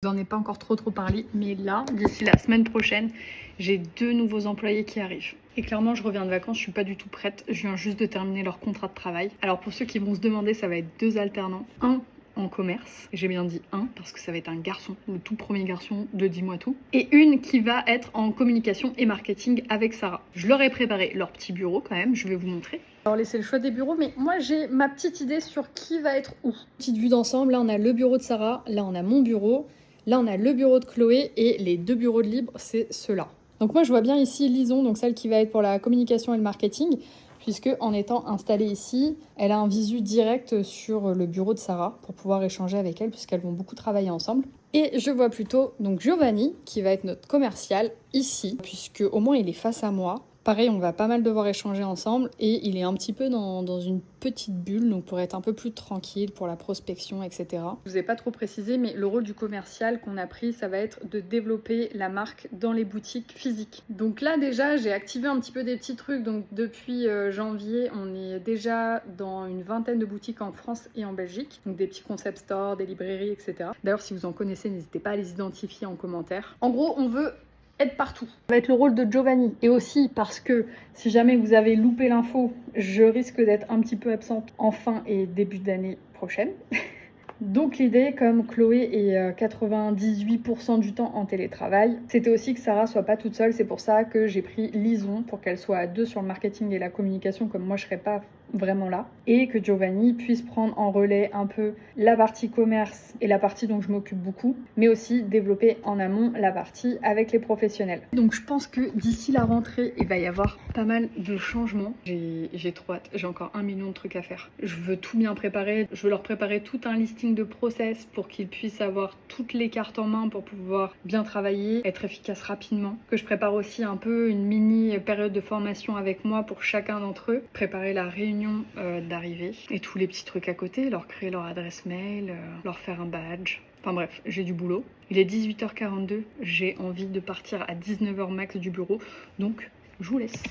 Je vous en ai pas encore trop parlé, mais là, d'ici la semaine prochaine, j'ai 2 nouveaux employés qui arrivent. Et clairement, je reviens de vacances, je suis pas du tout prête. Je viens juste de terminer leur contrat de travail. Alors pour ceux qui vont se demander, ça va être 2 alternants. Un en commerce, j'ai bien dit un parce que ça va être un garçon, le tout premier garçon de Dis-moi tout, et une qui va être en communication et marketing avec Sarah. Je leur ai préparé leur petit bureau quand même, je vais vous montrer. Alors laissez le choix des bureaux, mais moi j'ai ma petite idée sur qui va être où. Petite vue d'ensemble, là on a le bureau de Sarah, là on a mon bureau, là on a le bureau de Chloé et les 2 bureaux de libre, c'est ceux-là. Donc moi je vois bien ici Lison, donc celle qui va être pour la communication et le marketing, puisque en étant installée ici, elle a un visu direct sur le bureau de Sarah pour pouvoir échanger avec elle, puisqu'elles vont beaucoup travailler ensemble. Et je vois plutôt donc Giovanni, qui va être notre commercial ici, puisque au moins il est face à moi. Pareil, on va pas mal devoir échanger ensemble et il est un petit peu dans une petite bulle, donc pour être un peu plus tranquille pour la prospection, etc. Je vous ai pas trop précisé, mais le rôle du commercial qu'on a pris, ça va être de développer la marque dans les boutiques physiques. Donc là déjà, j'ai activé un petit peu des petits trucs. Donc depuis janvier, on est déjà dans une vingtaine de boutiques en France et en Belgique. Donc des petits concept stores, des librairies, etc. D'ailleurs, si vous en connaissez, n'hésitez pas à les identifier en commentaire. En gros, on veut être partout. Ça va être le rôle de Giovanni. Et aussi parce que si jamais vous avez loupé l'info, je risque d'être un petit peu absente en fin et début d'année prochaine. Donc l'idée, comme Chloé est 98% du temps en télétravail, c'était aussi que Sarah soit pas toute seule. C'est pour ça que j'ai pris Lison pour qu'elle soit à 2 sur le marketing et la communication, comme moi je serais pas vraiment là, et que Giovanni puisse prendre en relais un peu la partie commerce et la partie dont je m'occupe beaucoup, mais aussi développer en amont la partie avec les professionnels. Donc je pense que d'ici la rentrée, il va y avoir pas mal de changements. J'ai trop hâte, j'ai encore 1 million de trucs à faire. Je veux tout bien préparer, je veux leur préparer tout un listing de process pour qu'ils puissent avoir toutes les cartes en main pour pouvoir bien travailler, être efficace rapidement. Que je prépare aussi un peu une mini période de formation avec moi pour chacun d'entre eux, préparer la réunion d'arrivée et tous les petits trucs à côté, leur créer leur adresse mail, leur faire un badge. Enfin bref, j'ai du boulot. Il est 18h42, j'ai envie de partir à 19h max du bureau, donc je vous laisse.